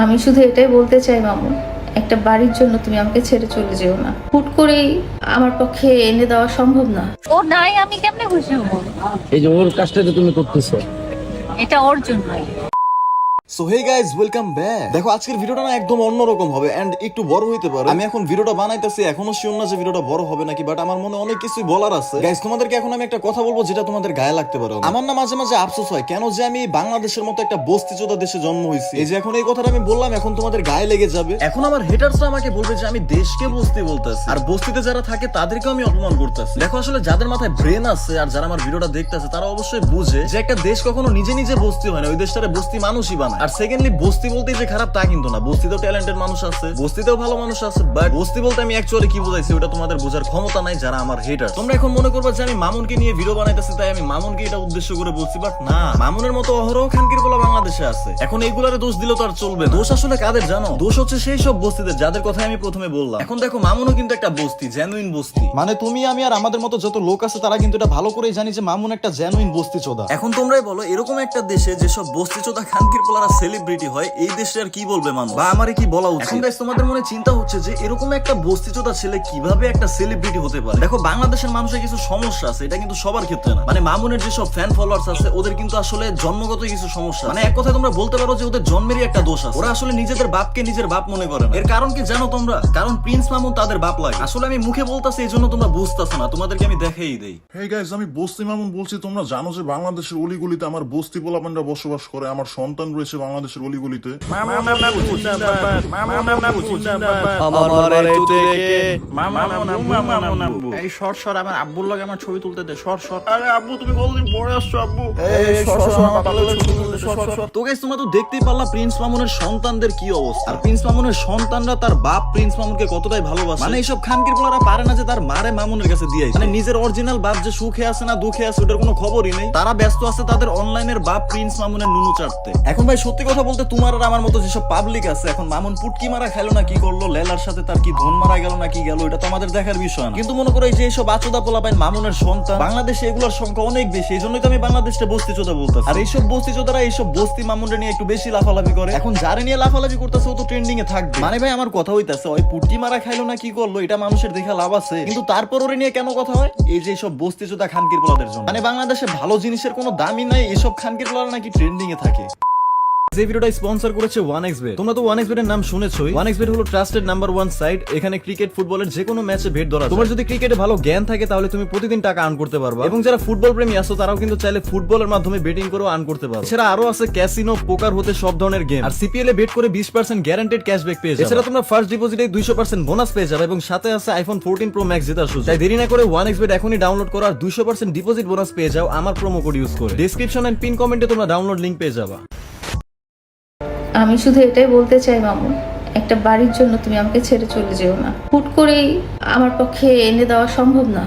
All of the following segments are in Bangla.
আমি শুধু এটাই বলতে চাই মামু, একটা বাড়ির জন্য তুমি আমাকে ছেড়ে চলে যেও না। হুট করেই আমার পক্ষে এনে দেওয়া সম্ভব না। ও নাই, আমি কেমনে খুশি হবো? এই যে ওর কাজটা যে তুমি করতেছো, এটা ওর জন্যই। So hey guys, welcome back. দেখো আজকের ভিডিওটা না একদম অন্যরকম হবে এন্ড একটু বড় হইতে পারে। আমি এখন ভিডিওটা বানাইতেছি, এখনো শিওর না যে ভিডিওটা বড় হবে নাকি, বাট আমার মনে অনেক কিছুই বলার আছে। গাইজ, তোমাদেরকে এখন আমি একটা কথা বলবো যেটা তোমাদের গায়ে লাগতে পারে। আমার না মাঝে মাঝে আফসোস হয় কেন যে আমি বাংলাদেশের মতো একটা বস্তিচোদা দেশে জন্ম হয়েছি। এই যে এখন এই কথাটা আমি বললাম, এখন তোমাদের গায়ে লেগে যাবে। এখন আমার হেটার্সরা আমাকে বলবে যে আমি দেশকে বস্তি বলতেছি, আর বস্তিতে যারা থাকে তাদেরকে আমি অপমান করতেছি। দেখো আসলে যাদের মাথায় ব্রেন আছে আর যারা আমার ভিডিওটা দেখতেছে তারা অবশ্যই বুঝে যে একটা দেশ কখনো নিজে নিজে বস্তি হয় না, ওই দেশটারে বস্তি মানুষই বানায়। আর সেকেন্ডলি বস্তি বলতে যে খারাপ তা কিন্তু না, বস্তিতেও ট্যালেন্টেড মানুষ আছে, বস্তিতেও ভালো মানুষ আছে, বাট বস্তি বলতে আমি অ্যাকচুয়ালি কি বুঝাইছি ওটা তোমাদের বোঝার ক্ষমতা নাই যারা আমার হেটার। তোমরা এখন মনে করবা যে আমি মামুনকে নিয়ে ভিডিও বানাইতেছি তাই আমি মামুনকে এটা উদ্দেশ্য করে বলছি, বাট না, মামুনের মতো অহরহ খানকির পোলা বাংলাদেশে আছে। এখন এইগুলারে দোষ দিলে তো আর চলবে না। দোষ আসলে কাদের জানো? দোষ হচ্ছে সেই সব বস্তিদের যাদের কথা আমি প্রথমে বললাম। এখন দেখো মামুনও কিন্তু একটা বস্তি, জেনুইন বস্তি। মানে তুমি আমি আর আমাদের মতো যত লোক আছে তারা কিন্তু এটা ভালো করেই জানি যে মামুন একটা জেনুইন বস্তি চোদা। এখন তোমরাই বলো, এরকম একটা দেশে যেসব বস্তি চোদা খানকির পোলারা সেলিব্রিটি হয়, এই দেশে আর কি বলবে মানুষ, বা আমারে কি বলা উচিত? এখন গাইস তোমাদের মনে চিন্তা হচ্ছে যে এরকম একটা বস্তিচোদা ছেলে কিভাবে একটা সেলিব্রিটি হতে পারে। দেখো বাংলাদেশের মানুষের কিছু সমস্যা আছে, এটা কিন্তু সবার ক্ষেত্রে না। মানে মামুনের যেসব ফ্যান ফলোয়ার্স আছে ওদের কিন্তু আসলে জন্মগত কিছু সমস্যা, মানে এক কথায় তোমরা বলতে পারো যে ওদের জন্মেরই একটা দোষ আছে। ওরা আসলে নিজেদের বাপকে নিজের বাপ মনে করে না। এর কারণ কি জানো তোমরা? কারণ প্রিন্স মামুন তাদের বাপ লাগে। আসলে আমি মুখে বলতাছি এই জন্য তোমরা বুঝতেছো না, তোমাদেরকে আমি দেখাই দেই। হেই গাইস, আমি বস্তি মামুন বলছি। তোমরা জানো যে বাংলাদেশের অলিগলিতে আমার বস্তি পোলাপানরা বসবাস করে, আমার সন্তান রয়েছে বাংলাদেশের অলিগলিতে। এই শর্ট শর্ট আমার আব্বুর লগে আমার ছবি তুলতে দে। Short short. আরে আব্বু তুমি কতদিন পরে আসছো আব্বু? তো গাইস তোমরা তো দেখতেই পারলা প্রিন্স মামুনের সন্তানদের কি অবস্থা, আর প্রিন্স মামুনের সন্তানরা তার বাপ প্রিন্স মামুনকে কতটাই ভালোবাসে। মানে এইসব খানকির পোলারা পারে না যে তার মারে মামুনের কাছে দিয়ে, মানে নিজের অরিজিনাল বাপ যে সুখে আছে না দুঃখে আছে ওটার কোনো খবরই নেই। তারা ব্যস্ত আছে তাদের অনলাইনের বাপ প্রিন্স মামুনের নুনু চাটতে। এখন ভাই সত্যি কথা বলতে তোমার আর আমার মতো যেসব পাবলিক আছে, এখন মামুন পুটকি মারা খাইলো না কি করলো, লেলার সাথে তার কি ধন মারা গেল না কি গেল, এটা তো আমাদের দেখার বিষয় না। কিন্তু মনে করো এই যে এইসব আচোদা পোলাপাইন মামুনের সন্তান, বাংলাদেশে এগুলোর সংখ্যা অনেক বেশি। এই জন্যই তো আমি বাংলাদেশে বস্তি চোদা বলতেছি। আর এইসব বস্তি চোদারা এইসব বস্তি মামুনরা নিয়ে একটু বেশি লাফালাফি করে। এখন যারে নিয়ে লাফালাফি করতেছে ও তো ট্রেন্ডিং এ থাকবে। মানে ভাই আমার কথা হইতাছে ওই পুটকি মারা খাইলো না কি করলো এটা মানুষের দেখা লাভ আছে, কিন্তু তারপর ওরে নিয়ে কেন কথা হয়? এই যে এইসব বস্তি চোদা খানকির পোলাদের জন্য। মানে বাংলাদেশে ভালো জিনিসের কোনো দামই নাই, এইসব খানকির পোলারা নাকি ট্রেন্ডিং এ থাকে। যে ভিডিওটা স্পন্সর করেছে 1xBet। তোমরা তো 1xBet এর নাম শুনেছোই। 1xBet হলো ট্রাস্টেড নাম্বার 1 সাইট। এখানে ক্রিকেট ফুটবলের যে কোনো ম্যাচে বেট ধরা যায়। তোমার যদি ক্রিকেটে ভালো জ্ঞান থাকে তাহলে তুমি প্রতিদিন টাকা আর্ন করতে পারবা, এবং যারা ফুটবল প্রেমী আছো তারাও কিন্তু চাইলে ফুটবলের মাধ্যমে বেটিং করেও আর্ন করতে পারো। এছাড়া আরো আছে ক্যাসিনো, পোকার হতে সব ধরনের গেম, আর সিপিএল এ বেট করে 20% গ্যারান্টেড ক্যাশব্যাক পেয়ে যাবে। এছাড়া তোমরা ফার্স্ট ডিপোজিটে 200% বোনাস পেয়ে যাবে, এবং সাথে আছে আইফোন 14 প্রো ম্যাক্স জেতার সুযোগ। তাই দেরি না করে 1xBet এখনই ডাউনলোড করো আর 200% ডিপোজিট বোনাস পেয়ে যাও আমার প্রোমো কোড ইউজ করে। ডেসক্রিপশন এন্ড পিন কমেন্টে তোমরা ডাউনলোড লিংক পেয়ে যাবা। আমি শুধু এটাই বলতে চাই মামু, একটা বাড়ির জন্য তুমি আমাকে ছেড়ে চলে যেও না। হুট করেই আমার পক্ষে এনে দেওয়া সম্ভব না।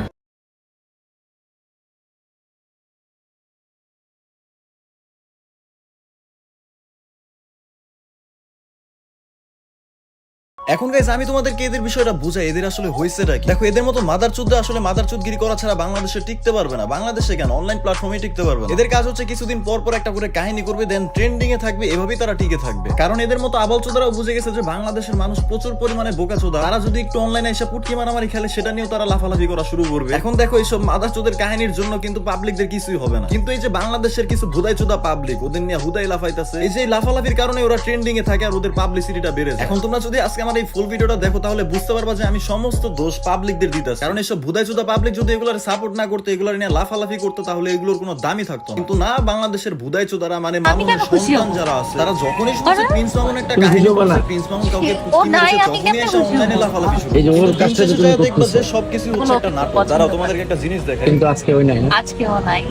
এখন গাইস আমি তোমাদেরকে এদের বিষয়টা বুঝাই, এদের আসলে হইছেটা কি। দেখো এদের মতো মাদার চোদ্দা আসলে মাদার চোদগিরি করা ছাড়া বাংলাদেশে টিকতে পারবে না। বাংলাদেশে কেন, অনলাইন প্ল্যাটফর্মে টিকতে পারবে না। এদের কাজ হচ্ছে কিছুদিন পর পর একটা করে কাহিনী করবে, দেন ট্রেন্ডিং এ থাকবে, এভাবেই তারা টিকে থাকবে। কারণ এদের মতো আবাল চোদারাও বুঝে গেছে যে বাংলাদেশের মানুষ প্রচুর পরিমাণে বোকা চোদা। তারা যদি একটু অনলাইনে এসে পুটকি মারামারি খেলে সেটা নিয়েও তারা লাফালাফি করা শুরু করবে। এখন দেখো এইসব মাদার চোদের কাহিনীর জন্য কিন্তু পাবলিকদের কিছুই হবে না, কিন্তু এই যে বাংলাদেশের কিছু ভুদাই চোদা পাবলিক ওদের নিয়ে হুদাই লাফাইতেছে, এই যে লাফালাফির কারণে ওরা ট্রেন্ডিং এ থাকে আর ওদের পাবলিসিটিটা বেড়ে যায়। এখন তোমরা যদি আজকে আমার এই ফুল ভিডিওটা দেখো তাহলে বুঝতে পারবা যে আমি সমস্ত দোষ পাবলিকদের দিতেছি। কারণ এইসব ভুদাইচোদা পাবলিক যদি এগুলোর সাপোর্ট না করতো, এগুলোর নিয়ে লাফালাফি করতো, তাহলে এগুলোর কোনো দামই থাকতো না। কিন্তু না, বাংলাদেশের ভুদাইচোদারা মানে মামুনের সন্তান যারা আছে তারা যখনই শুনছে প্রিন্স মামুন একটা কাহিনী করছে, প্রিন্স মামুন কাউকে পুটকি মেরেছে, তখনই এসে অনলাইনে লাফালাফি শুরু। এই যে ওর কাজটা যে তুমি দেখবা করতেছো, যে সবকিছু হচ্ছে একটা নাটক। দাঁড়াও তোমাদেরকে একটা জিনিস দেখাই। কিন্তু আজকে ওই নাই না। আজকেও নাই।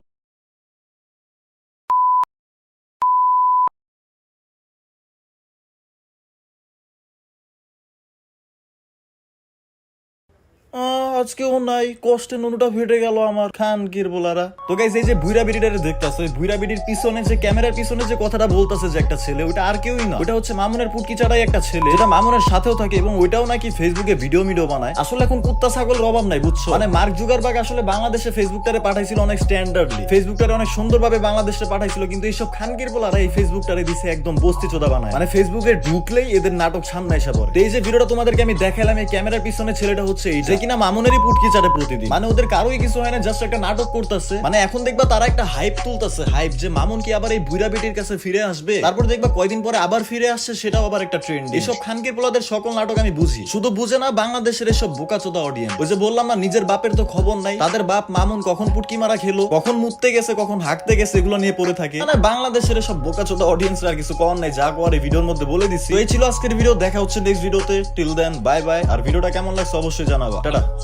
আজকেও নাই, কষ্টে নুনুটা ফেটে গেল আমার খানকির বলারা। তো গাইস এই যে বুইরা বিড়িটারে দেখতাছো, এই বুইরা বিড়ির পিছনে যে ক্যামেরার পিছনে যে কথাটা বলতাছে যে একটা ছেলে, ওটা আর কেউই না, ওটা হচ্ছে মামুনের পুটকি চাটাই একটা ছেলে, যেটা মামুনের সাথেও থাকে এবং ওইটাও নাকি ফেসবুকে ভিডিও বানায়। আসলে এখন কুত্তা ছাগলের অভাব নাই বুঝছো, মানে মার্ক জুগারবার্গ আসলে বাংলাদেশে ফেসবুকটারে পাঠাইছিল অনেক স্ট্যান্ডার্ডলি, ফেসবুকটারে অনেক সুন্দরভাবে বাংলাদেশে পাঠাইছিল, কিন্তু এইসব খানকির বলারা এই ফেসবুকটারে দিছে একদম বস্তি চোদা বানায়, মানে ফেসবুকে ঢুকলেই এদের নাটক সামনে এসে পড়ে। এই যে ভিডিওটা তোমাদেরকে আমি দেখালাম, এই ক্যামেরার পিছনে ছেলেটা হচ্ছে এই যে কিনা মামুনেরই পুটকি চাটে প্রতিদিন, মানে ওদের কারোই কিছু হয় না, জাস্ট একটা নাটক করতেছে। মানে এখন দেখবা তারা একটা হাইপ তুলতেছে, হাইপ যে মামুন কি আবার এই বুইরা বেটির কাছে ফিরে আসবে, তারপর দেখবা কয়দিন পরে আবার ফিরে আসছে, সেটাও আবার একটা ট্রেন্ড। এসব খানকির পোলাদের সকল নাটক আমি বুঝি, শুধু বুঝে না বাংলাদেশের এসব বোকাচোদা অডিয়েন্স। ওই যে বললাম না, নিজের বাপের তো খবর নাই, তাদের বাপ মামুন কখন পুটকি মারা খেলো, কখন মুততে গেছে, কখন হাঁকতে গেছে, এগুলো নিয়ে পড়ে থাকে। মানে বাংলাদেশের এসব বোকাচোদা অডিয়েন্স আর কিছু কর নাই, যা কর এই ভিডিওর মধ্যে বলে দিচ্ছি। তো এই ছিল আজকের ভিডিও, দেখা হচ্ছে নেক্সট ভিডিওতে। Till then bye bye. আর ভিডিওটা কেমন লাগছে অবশ্যই জানাবা। টাটা।